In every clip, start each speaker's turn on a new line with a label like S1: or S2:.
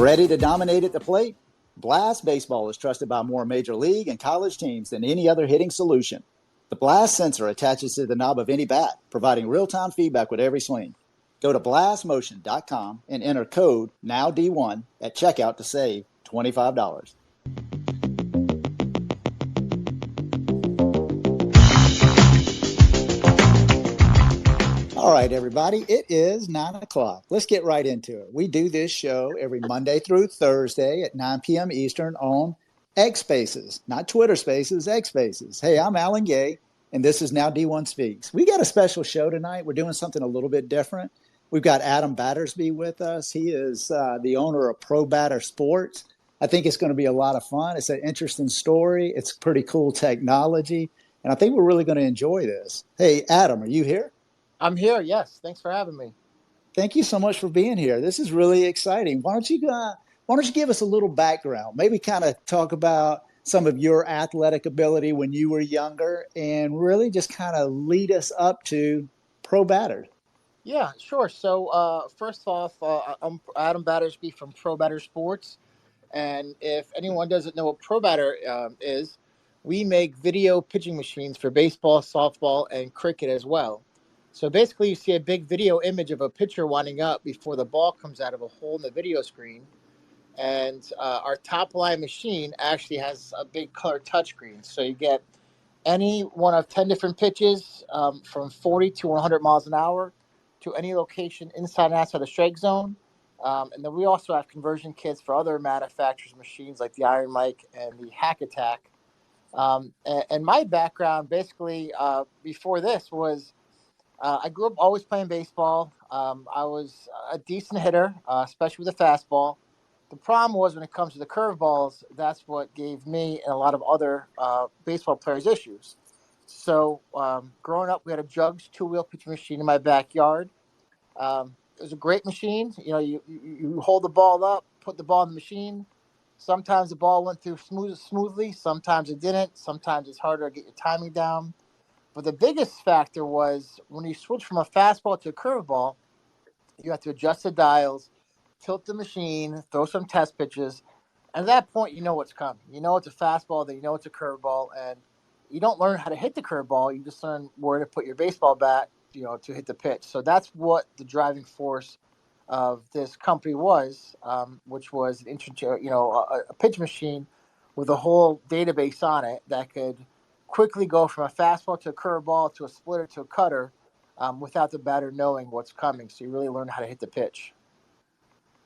S1: Ready to dominate at the plate? Blast Baseball is trusted by more major league and college teams than any other hitting solution. The Blast sensor attaches to the knob of any bat, providing real-time feedback with every swing. Go to blastmotion.com and enter code NOWD1 at checkout to save $25. All right, everybody, it is 9 o'clock. Let's get right into it. We do this show every Monday through Thursday at 9 p.m. Eastern on X Spaces, not Twitter Spaces, X Spaces. Hey, I'm Alan Gay, and this is Now D1 Speaks. We got a special show tonight. We're doing something a little bit different. We've got Adam Battersby with us. He is the owner of ProBatter Sports. I think it's going to be a lot of fun. It's an interesting story. It's pretty cool technology, and I think we're really going to enjoy this. Hey, Adam, are you here?
S2: I'm here, yes. Thanks for having me.
S1: Thank you so much for being here. This is really exciting. Why don't you give us a little background? Maybe kind of talk about some of your athletic ability when you were younger, and really just kind of lead us up to ProBatter.
S2: Yeah, sure. So first off, I'm Adam Battersby from ProBatter Sports, and if anyone doesn't know what ProBatter is, we make video pitching machines for baseball, softball, and cricket as well. So basically, you see a big video image of a pitcher winding up before the ball comes out of a hole in the video screen. And our top line machine actually has a big color touchscreen. So you get any one of 10 different pitches from 40 to 100 miles an hour to any location inside and outside the strike zone. And then we also have conversion kits for other manufacturers' machines like the Iron Mike and the Hack Attack. And my background basically before this was I grew up always playing baseball. I was a decent hitter, especially with the fastball. The problem was when it comes to the curveballs, that's what gave me and a lot of other baseball players issues. So growing up, we had a Jugs two-wheel pitching machine in my backyard. It was a great machine. You know, you hold the ball up, put the ball in the machine. Sometimes the ball went through smoothly. Sometimes it didn't. Sometimes it's harder to get your timing down. But the biggest factor was when you switch from a fastball to a curveball, you have to adjust the dials, tilt the machine, throw some test pitches. And at that point, you know what's coming. You know it's a fastball, then you know it's a curveball. And you don't learn how to hit the curveball. You just learn where to put your baseball bat, to hit the pitch. So that's what the driving force of this company was, which was a pitch machine with a whole database on it that could quickly go from a fastball to a curveball to a splitter to a cutter without the batter knowing what's coming. So you really learn how to hit the pitch.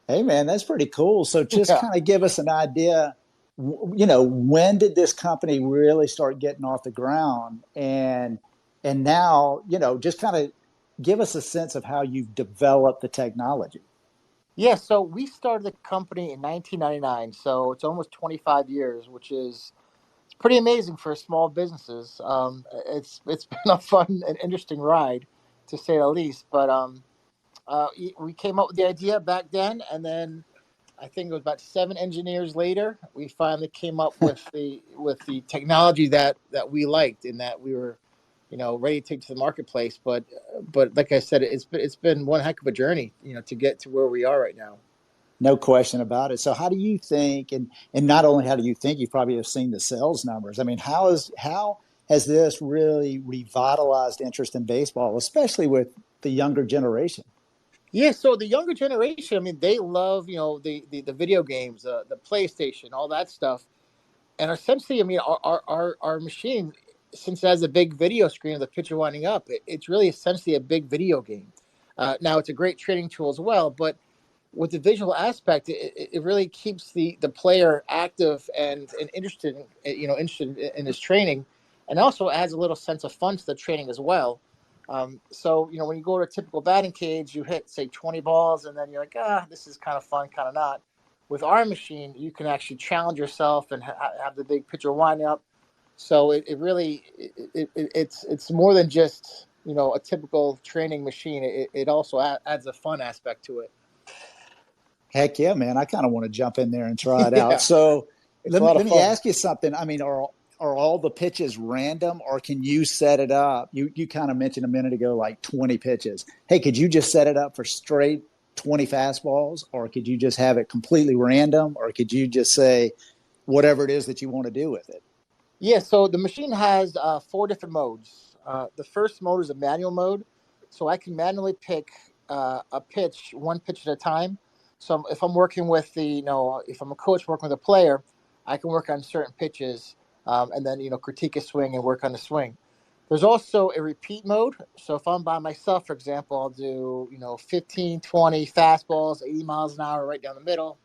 S1: Hey, man, that's pretty cool. So just kind of give us an idea, when did this company really start getting off the ground? And now, just kind of give us a sense of how you've developed the technology.
S2: Yeah, so we started the company in 1999. So it's almost 25 years, which is pretty amazing for small businesses. It's been a fun and interesting ride, to say the least. But we came up with the idea back then, and then I think it was about 7 engineers later, we finally came up with the technology that we liked and that we were, ready to take to the marketplace. But like I said, it's been one heck of a journey, to get to where we are right now.
S1: No question about it. So how do you think, and not only how do you think, you probably have seen the sales numbers. I mean, how has this really revitalized interest in baseball, especially with the younger generation?
S2: Yeah, so the younger generation, I mean, they love, the video games, the PlayStation, all that stuff. And essentially, I mean, our machine, since it has a big video screen of the pitcher winding up, it's really essentially a big video game. Now, it's a great training tool as well, but with the visual aspect, it really keeps the player active and interested in his training, and also adds a little sense of fun to the training as well. So when you go to a typical batting cage, you hit say 20 balls, and then you're like, this is kind of fun, kind of not. With our machine, you can actually challenge yourself and have the big pitcher wind up. So it's more than just a typical training machine. It also adds a fun aspect to it.
S1: Heck yeah, man. I kind of want to jump in there and try it out. So let me ask you something. I mean, are all the pitches random, or can you set it up? You kind of mentioned a minute ago, like 20 pitches. Hey, could you just set it up for straight 20 fastballs, or could you just have it completely random, or could you just say whatever it is that you want to do with it?
S2: Yeah, so the machine has four different modes. The first mode is a manual mode, so I can manually pick a pitch, one pitch at a time. So if I'm working with if I'm a coach working with a player, I can work on certain pitches, and then critique a swing and work on the swing. There's also a repeat mode. So if I'm by myself, for example, I'll do 15, 20 fastballs, 80 miles an hour right down the middle.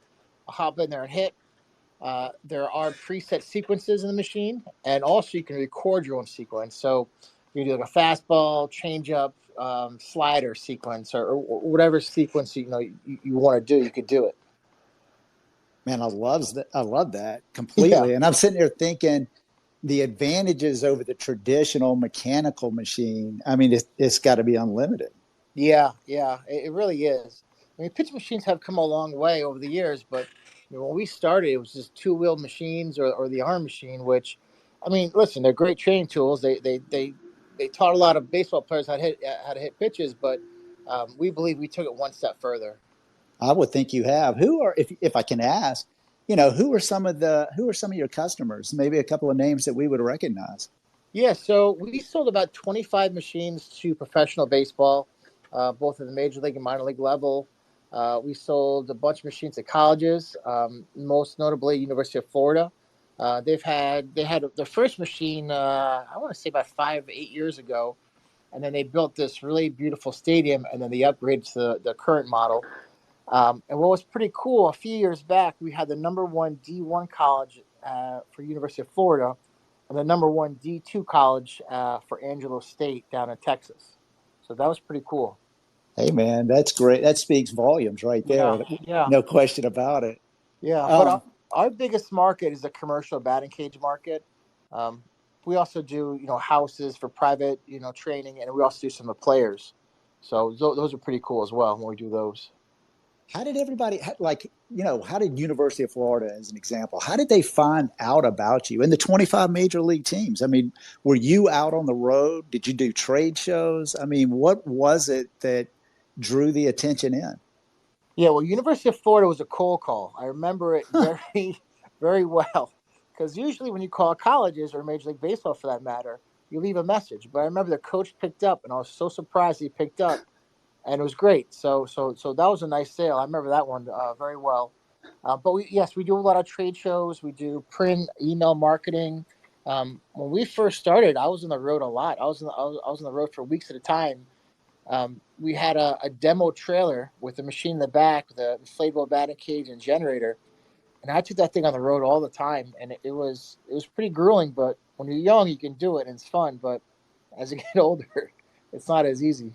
S2: I'll hop in there and hit. There are preset sequences in the machine, and also you can record your own sequence. So you do like a fastball, changeup, slider sequence, or whatever sequence you want to do. You could do it.
S1: Man, I love that
S2: Yeah,
S1: completely. And I'm sitting there thinking the advantages over the traditional mechanical machine. I mean, it's got to be unlimited.
S2: yeah. It really is. I mean, pitch machines have come a long way over the years, but when we started, it was just two-wheel machines or the arm machine. Which, I mean, listen, they're great training tools. They taught a lot of baseball players how to hit pitches, but we believe we took it one step further.
S1: I would think you have. Who are, if I can ask, who are some of your customers? Maybe a couple of names that we would recognize.
S2: Yeah, so we sold about 25 machines to professional baseball, both at the major league and minor league level. We sold a bunch of machines to colleges, most notably University of Florida. They had their first machine, I want to say about 5, 8 years ago, and then they built this really beautiful stadium, and then they upgraded to the current model. And what was pretty cool, a few years back, we had the number one D1 college for University of Florida, and the number one D2 college for Angelo State down in Texas. So that was pretty cool.
S1: Hey, man, that's great. That speaks volumes right
S2: Yeah,
S1: there.
S2: yeah,
S1: No question about it.
S2: yeah. But
S1: Um,
S2: our biggest market is the commercial batting cage market. Um, we also do, houses for private, training, and we also do some of the players. So those are pretty cool as well when we do those.
S1: how did everybody how did University of Florida, as an example, how did they find out about you and the 25 major league teams? I mean, were you out on the road? Did you do trade shows? I mean, what was it that drew the attention in?
S2: Yeah, well, University of Florida was a cold call. I remember it very, very well. Because usually when you call colleges or Major League Baseball for that matter, you leave a message. But I remember the coach picked up, and I was so surprised he picked up, and it was great. So that was a nice sale. I remember that one very well. But yes, we do a lot of trade shows. We do print, email marketing. When we first started, I was on the road a lot. I was on the road for weeks at a time. We had a demo trailer with a machine in the back, with a inflatable batting cage and generator, and I took that thing on the road all the time, and it was pretty grueling. But when you're young, you can do it, and it's fun. But as you get older, it's not as easy.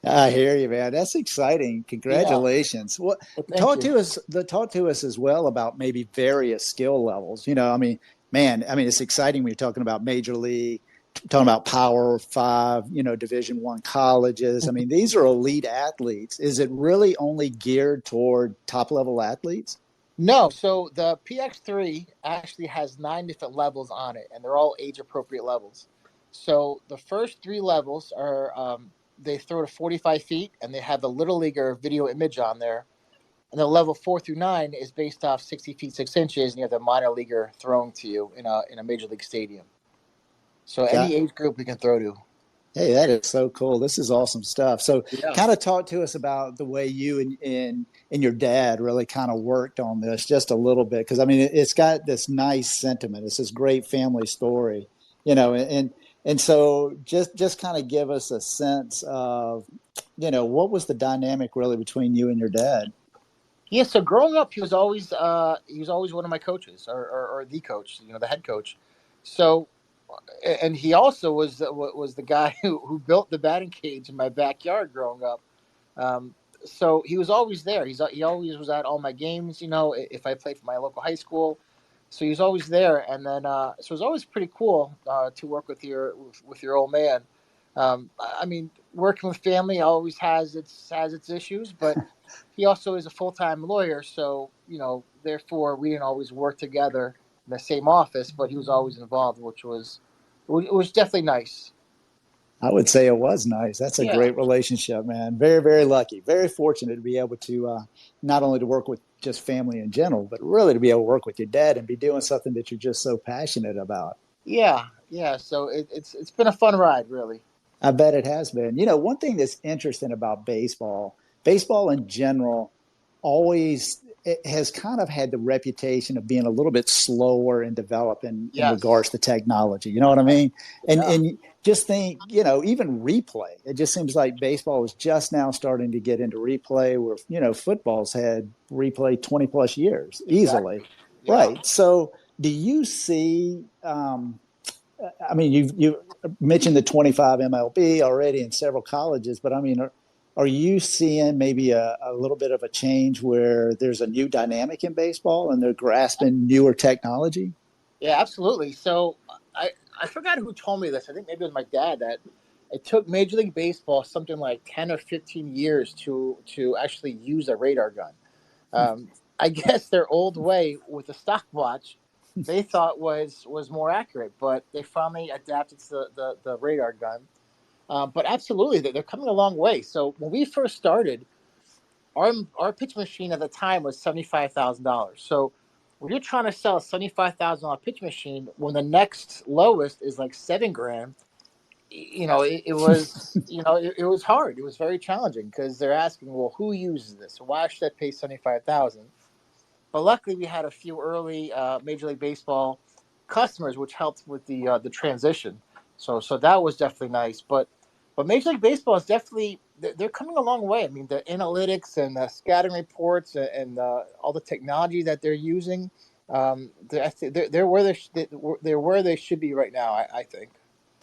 S1: I hear you, man. That's exciting.
S2: Yeah,
S1: Congratulations. What
S2: well, thank you.
S1: talk to us as well about maybe various skill levels. I mean, man, I mean, it's exciting when you're talking about major league, talking about Power Five, Division One colleges. I mean, these are elite athletes. Is it really only geared toward top level athletes?
S2: No, so the PX3 actually has 9 different levels on it, and they're all age appropriate levels. So the first three levels are they throw to 45 feet, and they have the little leaguer video image on there. And then level 4 through 9 is based off 60 feet 6 inches, and you have the minor leaguer throwing to you in a major league stadium. So any
S1: Got
S2: age group we can throw to.
S1: Hey, that is so cool. This is awesome stuff. So,
S2: Yeah.
S1: kind of talk to us about the way you and your dad really kind of worked on this just a little bit, because I mean, it's got this nice sentiment. It's this great family story, and so just kind of give us a sense of, what was the dynamic really between you and your dad?
S2: Yeah. So growing up, he was always one of my coaches, or the coach, the head coach. So and he also was the guy who built the batting cage in my backyard growing up. Um, so he was always there. He always was at all my games. If I played for my local high school, so he was always there. And then so it was always pretty cool to work with your old man. I mean, working with family always has its issues, but he also is a full time lawyer. So therefore, we didn't always work together in the same office, but he was always involved, which was definitely nice.
S1: I would say it was nice. That's a
S2: Yeah,
S1: great relationship, man. Very, very lucky. Very fortunate to be able to not only to work with just family in general, but really to be able to work with your dad and be doing something that you're just so passionate about.
S2: yeah. So it's been a fun ride, really.
S1: I bet it has been. One thing that's interesting about baseball in general, always it has kind of had the reputation of being a little bit slower in developing in regards
S2: Yes.
S1: to technology. You know what I mean? And
S2: Yeah.
S1: and just think, even replay. It just seems like baseball is just now starting to get into replay, where football's had replay 20 plus years easily.
S2: Exactly. Yeah.
S1: Right. So do you see? I mean, you mentioned the 25 MLB already in several colleges, but I mean, are you seeing maybe a little bit of a change where there's a new dynamic in baseball and they're grasping newer technology?
S2: Yeah, absolutely. So I forgot who told me this. I think maybe it was my dad that it took Major League Baseball something like 10 or 15 years to actually use a radar gun. I guess their old way with the stopwatch they thought was more accurate, but they finally adapted to the radar gun. But absolutely, they're coming a long way. So when we first started, our pitch machine at the time was $75,000. So when you're trying to sell a $75,000 pitch machine, when the next lowest is like 7 grand, it was it was hard. It was very challenging because they're asking, well, who uses this? Why should I pay 75,000? But luckily, we had a few early Major League Baseball customers, which helped with the transition. So that was definitely nice. But Major League Baseball is definitely they're coming a long way. I mean, the analytics and the scouting reports and all the technology that they're using, they're where they're where they should be right now. I think.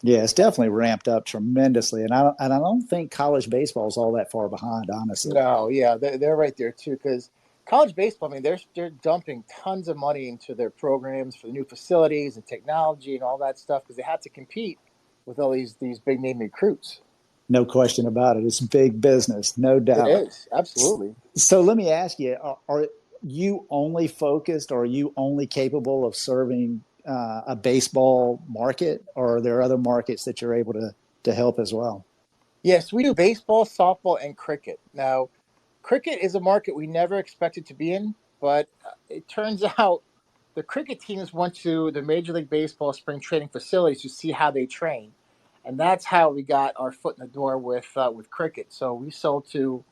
S1: Yeah, it's definitely ramped up tremendously, and I don't think college baseball is all that far behind, honestly.
S2: No, yeah, they're right there too. Because college baseball, I mean, they're dumping tons of money into their programs for the new facilities and technology and all that stuff because they have to compete with all these big name recruits.
S1: No question about it. It's big business, no
S2: It
S1: doubt.
S2: is absolutely.
S1: So let me ask you: Are you only focused, or are you only capable of serving a baseball market, or are there other markets that you're able to help as well?
S2: Yes, we do baseball, softball, and cricket. Now, cricket is a market we never expected to be in, but it turns out the cricket teams went to the Major League Baseball spring training facilities to see how they train, and that's how we got our foot in the door with cricket. So we sold to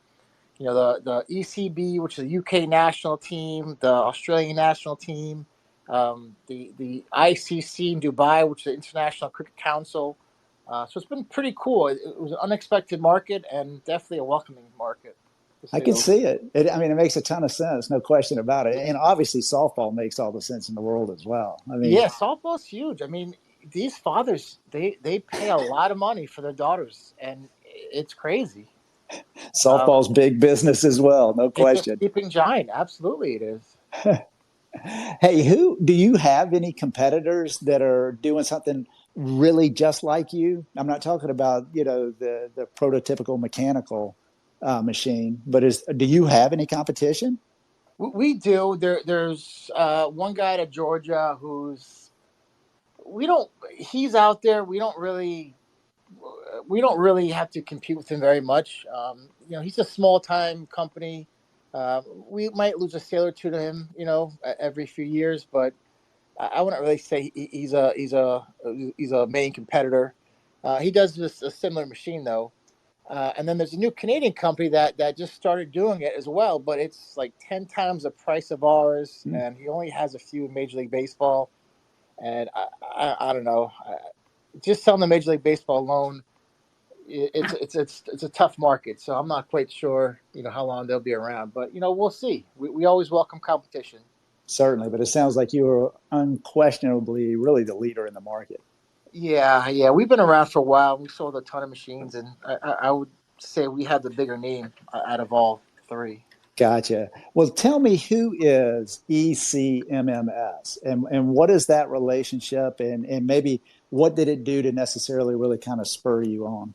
S2: the ECB, which is the UK national team, the Australian national team, the ICC in Dubai, which is the International Cricket Council. So it's been pretty cool. It was an unexpected market and definitely a welcoming market, to
S1: I
S2: say
S1: can
S2: the least.
S1: see it. I mean, it makes a ton of sense, no question about it. And obviously, softball makes all the sense in the world as well. I mean,
S2: Yeah, softball's huge. I mean, these fathers they pay a lot of money for their daughters, and it's crazy. Um,
S1: softball's big business as well, no
S2: it's a
S1: question.
S2: sleeping giant. Absolutely, it is.
S1: Hey, who do you have any competitors that are doing something really just like you? I'm not talking about the prototypical mechanical machine, but do you have any competition?
S2: We do. There's one guy at Georgia who's we don't. He's out there. We don't really have to compete with him very much. He's a small time company. We might lose a sale or two to him, every few years, but I wouldn't really say he's a main competitor. He does this a similar machine though. And then there's a new Canadian company that just started doing it as well, but it's like 10 times the price of ours,
S1: Hmm.
S2: and he only has a few in Major League Baseball. And I don't know, just selling the Major League Baseball alone, it's a tough market. So I'm not quite sure, how long they'll be around, but we'll see. We always welcome competition.
S1: Certainly, but it sounds like you are unquestionably really the leader in the market.
S2: Yeah, we've been around for a while. We sold a ton of machines, and I would say we have the bigger name out of all three.
S1: Gotcha. Well, tell me, who is ECMMS, and what is that relationship, and maybe what did it do to necessarily really kind of spur you on?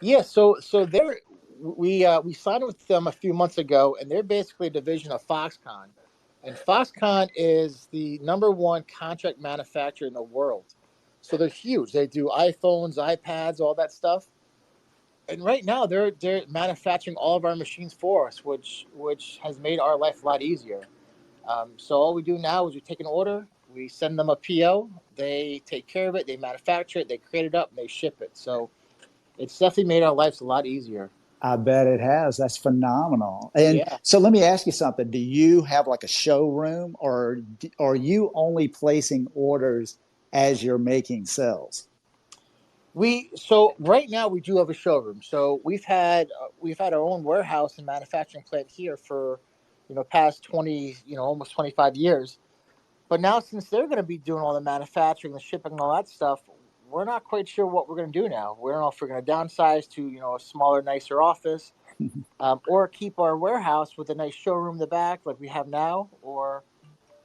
S2: Yeah, so we signed with them a few months ago, and they're basically a division of Foxconn, and Foxconn is the number one contract manufacturer in the world. So they're huge. They do iPhones, iPads, all that stuff. And right now they're manufacturing all of our machines for us, which has made our life a lot easier. So all we do now is we take an order, we send them a PO, they take care of it, they manufacture it, they create it up, and they ship it. So it's definitely made our lives a lot easier.
S1: I bet it has. That's phenomenal. And
S2: Yeah.
S1: so let me ask you something. Do you have like a showroom, or are you only placing orders as you're making sales?
S2: So right now we do have a showroom. So we've had our own warehouse and manufacturing plant here for past 20, almost 25 years. But now, since they're going to be doing all the manufacturing, the shipping, and all that stuff, we're not quite sure what we're going to do now. We don't know if we're going to downsize to a smaller, nicer office, or keep our warehouse with a nice showroom in the back like we have now, or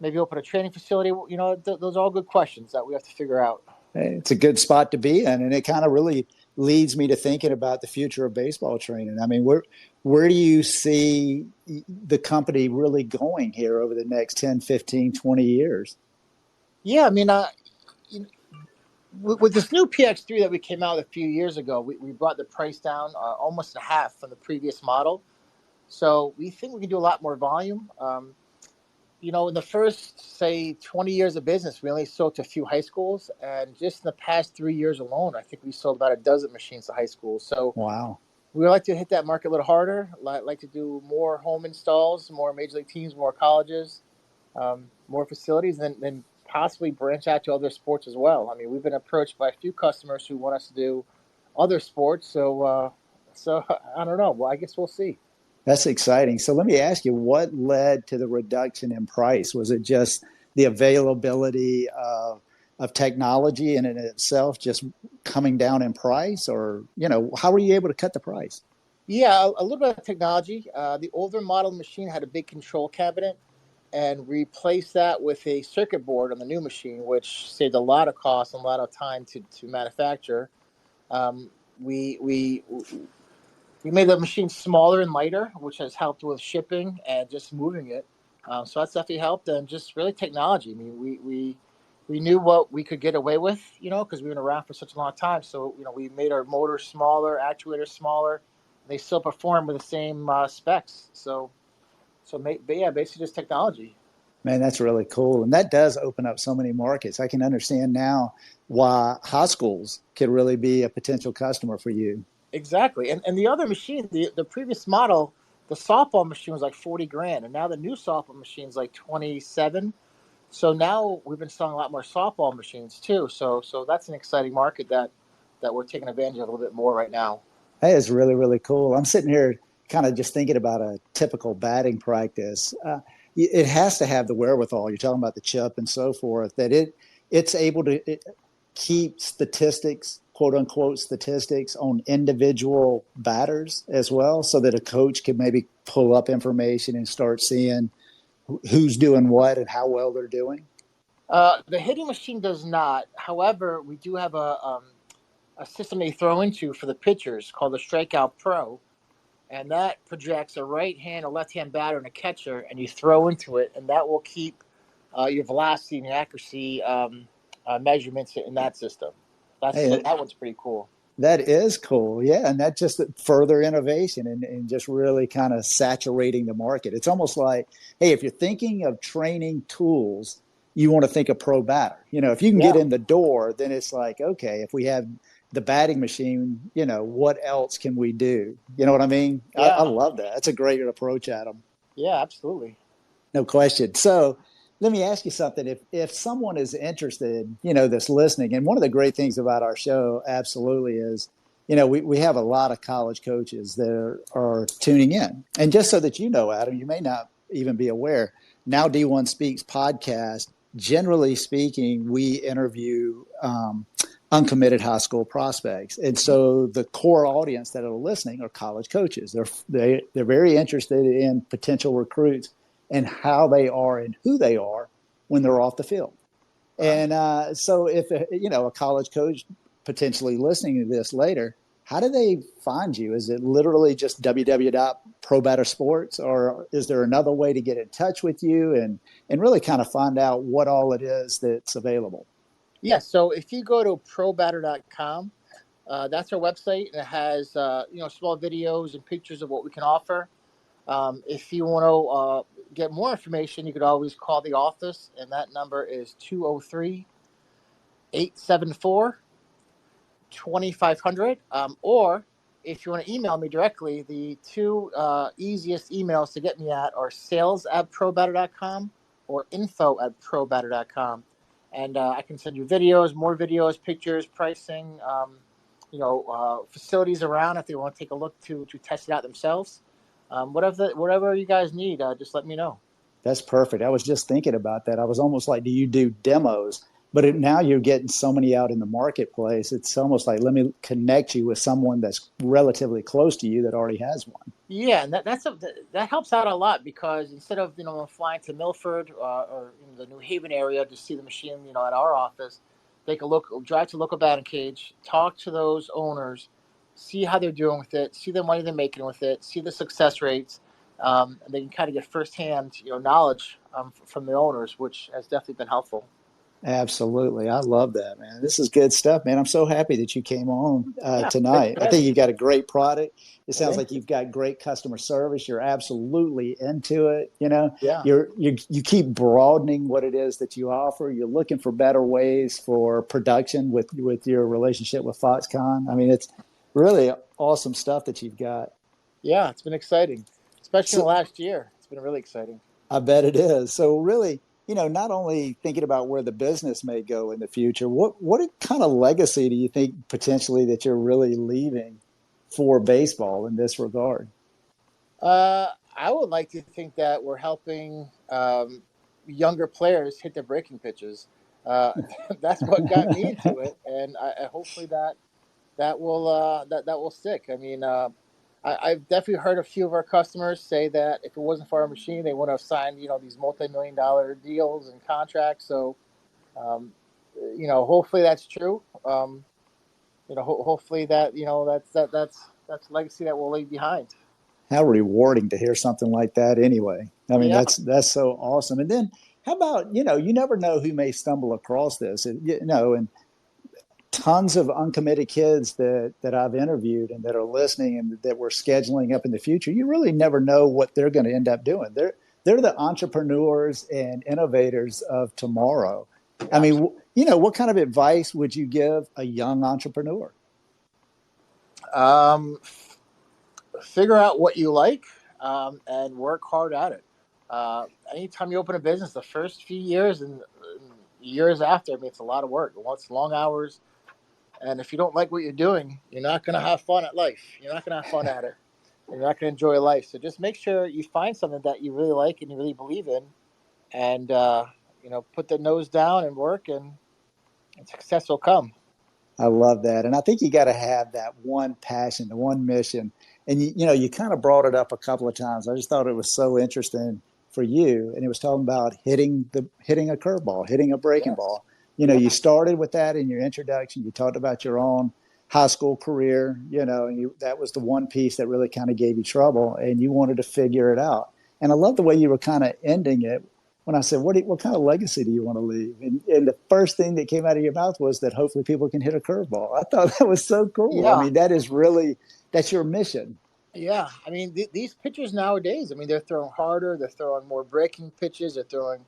S2: maybe open a training facility. Those are all good questions that we have to figure out.
S1: It's a good spot to be in, and it kind of really leads me to thinking about the future of baseball training. I mean, where do you see the company really going here over the next 10, 15, 20 years?
S2: Yeah, I mean, you know, with this new PX3 that we came out a few years ago, we brought the price down almost in half from the previous model. So we think we can do a lot more volume. In the first, say, 20 years of business, we only sold to a few high schools. And just in the past 3 years alone, I think we sold about a dozen machines to high schools. So
S1: Wow.
S2: we would like to hit that market a little harder, like to do more home installs, more major league teams, more colleges, more facilities, and then possibly branch out to other sports as well. I mean, we've been approached by a few customers who want us to do other sports. So I don't know. Well, I guess we'll see.
S1: That's exciting. So let me ask you, what led to the reduction in price? Was it just the availability of technology in itself just coming down in price, or, how were you able to cut the price?
S2: Yeah, a little bit of technology. The older model machine had a big control cabinet, and replaced that with a circuit board on the new machine, which saved a lot of cost and a lot of time to manufacture. Um, we we we made the machine smaller and lighter, which has helped with shipping and just moving it. So that's definitely helped, and just really technology. I mean, we knew what we could get away with, because we've been around for such a long time. So we made our motors smaller, actuators smaller. They still perform with the same specs. But yeah, basically just technology.
S1: Man, that's really cool. And that does open up so many markets. I can understand now why high schools could really be a potential customer for you.
S2: Exactly. And the other machine, the previous model, the softball machine was like 40 grand, and now the new softball machine is like 27. So now we've been selling a lot more softball machines too. So that's an exciting market that we're taking advantage of a little bit more right now.
S1: That is really, really cool. I'm sitting here kind of just thinking about a typical batting practice. It has to have the wherewithal. You're talking about the chip and so forth, that it's able to keep statistics, quote unquote statistics, on individual batters as well, so that a coach can maybe pull up information and start seeing who's doing what and how well they're doing.
S2: The hitting machine does not. However, we do have a system they throw into for the pitchers called the Strikeout Pro, and that projects a right hand, a left hand batter, and a catcher, and you throw into it, and that will keep your velocity and your accuracy measurements in that system.
S1: Hey,
S2: That one's pretty cool.
S1: that is cool. Yeah. And that's just further innovation and just really kind of saturating the market. It's almost like, hey, if you're thinking of training tools, you want to think of ProBatter. If you can get
S2: Yeah,
S1: in the door, then it's like, okay, if we have the batting machine, what else can we do? You know what I mean? I
S2: yeah,
S1: love that. That's a great approach, Adam.
S2: yeah, absolutely.
S1: No question. So let me ask you something. If someone is interested, that's listening, and one of the great things about our show, absolutely, is, we have a lot of college coaches that are tuning in. And just so that you know, Adam, you may not even be aware, Now D1 Speaks podcast, generally speaking, we interview uncommitted high school prospects. And so the core audience that are listening are college coaches. They're very interested in potential recruits and how they are and who they are when they're off the field.
S2: Right.
S1: And so if a college coach potentially listening to this later, how do they find you? Is it literally just www.probattersports, or is there another way to get in touch with you and really kind of find out what all it is that's available?
S2: Yeah, so if you go to probatter.com, that's our website, and it has small videos and pictures of what we can offer. If you want to get more information, you could always call the office, and that number is 203-874 2500. Or if you want to email me directly, the two easiest emails to get me at are sales@probatter.com or info@probatter.com. And I can send you videos, more videos, pictures, pricing, facilities around if they want to take a look to test it out themselves. Whatever you guys need, just let me know.
S1: That's perfect. I was just thinking about that. I was almost like, do you do demos? But now you're getting so many out in the marketplace. It's almost like, let me connect you with someone that's relatively close to you that already has one.
S2: Yeah, and that helps out a lot because instead of flying to Milford or the New Haven area to see the machine, at our office, take a look, drive to local batting cage, talk to those owners, see how they're doing with it, see the money they're making with it, see the success rates, and they can kind of get firsthand knowledge from the owners, which has definitely been helpful.
S1: Absolutely. I love that, man. This is good stuff, man. I'm so happy that you came on
S2: Yeah, thanks
S1: tonight.
S2: for
S1: I
S2: having
S1: think
S2: me.
S1: you've got a great product. It sounds
S2: Thank
S1: like
S2: you.
S1: you've got great customer service. You're absolutely into it.
S2: Yeah,
S1: You keep broadening what it is that you offer. You're looking for better ways for production with your relationship with Foxconn. I mean, it's really awesome stuff that you've got.
S2: yeah, it's been exciting, especially in
S1: So,
S2: the last year. It's been really exciting.
S1: I bet it is. So really, not only thinking about where the business may go in the future, what kind of legacy do you think potentially that you're really leaving for baseball in this regard?
S2: I would like to think that we're helping younger players hit their breaking pitches. Uh, that's what got me into it, and I hopefully that will stick. I mean, I've definitely heard a few of our customers say that if it wasn't for our machine, they wouldn't have signed these multi-million-dollar deals and contracts. So, um, hopefully that's true. Hopefully that's legacy that we'll leave behind.
S1: How rewarding to hear something like that anyway. I mean,
S2: Yeah.
S1: that's so awesome. And then how about, you never know who may stumble across this, and tons of uncommitted kids that I've interviewed and that are listening and that we're scheduling up in the future. You really never know what they're going to end up doing. They're the entrepreneurs and innovators of tomorrow. I mean, what kind of advice would you give a young entrepreneur?
S2: Um, Figure out what you like and work hard at it. Anytime you open a business, the first few years and years after, I mean, it's a lot of work. It's long hours. And if you don't like what you're doing, you're not going to have fun at life. You're not going to have fun at it. And you're not going to enjoy life. So just make sure you find something that you really like and you really believe in and, put the nose down and work and success will come.
S1: I love that. And I think you got to have that one passion, the one mission. And you kind of brought it up a couple of times. I just thought it was so interesting for you. And it was talking about hitting a curveball, hitting a breaking
S2: Yes.
S1: ball.
S2: Yeah.
S1: You started with that in your introduction. You talked about your own high school career, and that was the one piece that really kind of gave you trouble and you wanted to figure it out. And I love the way you were kind of ending it when I said, what kind of legacy do you want to leave? And the first thing that came out of your mouth was that hopefully people can hit a curveball. I thought that was so cool. I
S2: Yeah.
S1: mean, that's your mission.
S2: Yeah, I mean these pitchers nowadays. I mean they're throwing harder. They're throwing more breaking pitches. They're throwing,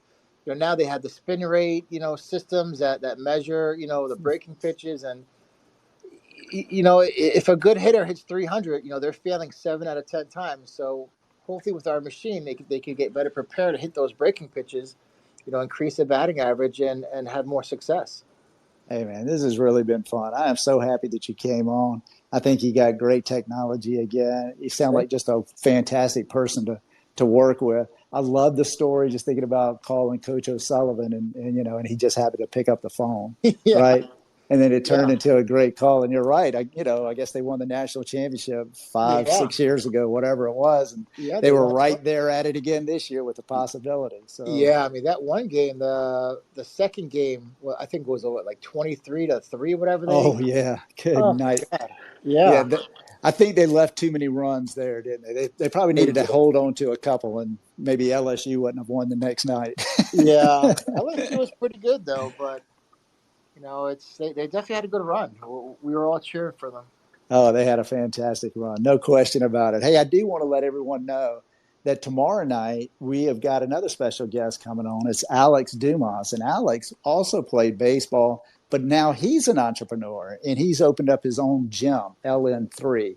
S2: now they have the spin rate, systems that measure, the breaking pitches. And if a good hitter hits 300, they're failing 7 out of 10 times. So hopefully with our machine, they could get better prepared to hit those breaking pitches, increase their batting average and have more success.
S1: Hey, man, this has really been fun. I am so happy that you came on. I think you got great technology again. You sound like just a fantastic person to work with. I love the story, just thinking about calling Coach O'Sullivan and he just happened to pick up the phone,
S2: Yeah,
S1: right? And then it turned
S2: yeah,
S1: into a great call. And you're right. I guess they won the national championship five,
S2: yeah,
S1: 6 years ago, whatever it was. And
S2: yeah.
S1: they
S2: They
S1: were
S2: won.
S1: right there at it again this year with the possibility. So,
S2: Yeah, I mean that one game, the second game, well, I think it was like 23-3, whatever they.
S1: oh, yeah. Good
S2: Oh my
S1: night.
S2: God.
S1: Yeah,
S2: Yeah,
S1: I think they left too many runs there, didn't they? They probably
S2: they
S1: needed to
S2: did.
S1: hold on to a couple, and maybe LSU wouldn't have won the next night.
S2: Yeah, LSU was pretty good though, but They definitely had a good run. We were all cheering for them.
S1: Oh, they had a fantastic run. No question about it. Hey, I do want to let everyone know that tomorrow night we have got another special guest coming on. It's Alex Dumas. And Alex also played baseball, but now he's an entrepreneur and he's opened up his own gym, LN3.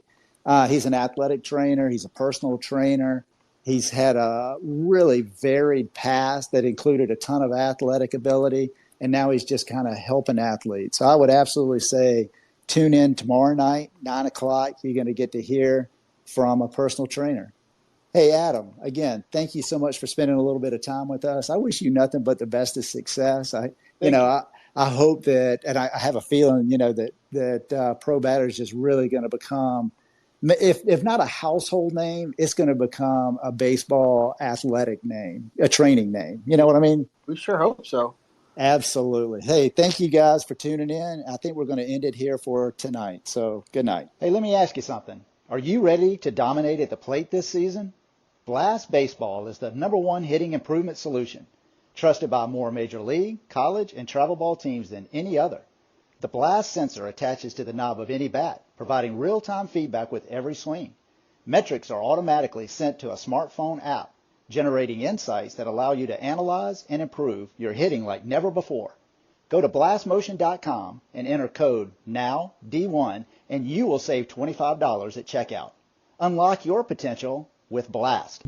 S1: He's an athletic trainer, he's a personal trainer. He's had a really varied past that included a ton of athletic ability. And now he's just kind of helping athletes. So I would absolutely say, tune in tomorrow night, 9 o'clock. You're going to get to hear from a personal trainer. Hey, Adam, again, thank you so much for spending a little bit of time with us. I wish you nothing but the best of success. You
S2: Thank
S1: know,
S2: you.
S1: I hope that, and I have a feeling, that ProBatter is just really going to become, if not a household name, it's going to become a baseball athletic name, a training name. You know what I mean?
S2: We sure hope so.
S1: Absolutely. Hey, thank you guys for tuning in. I think we're going to end it here for tonight. So good night. Hey, let me ask you something. Are you ready to dominate at the plate this season? Blast Baseball is the #1 hitting improvement solution, trusted by more major league, college, and travel ball teams than any other. The Blast sensor attaches to the knob of any bat, providing real-time feedback with every swing. Metrics are automatically sent to a smartphone app, generating insights that allow you to analyze and improve your hitting like never before. Go to blastmotion.com and enter code NOWD1 and you will save $25 at checkout. Unlock your potential with Blast.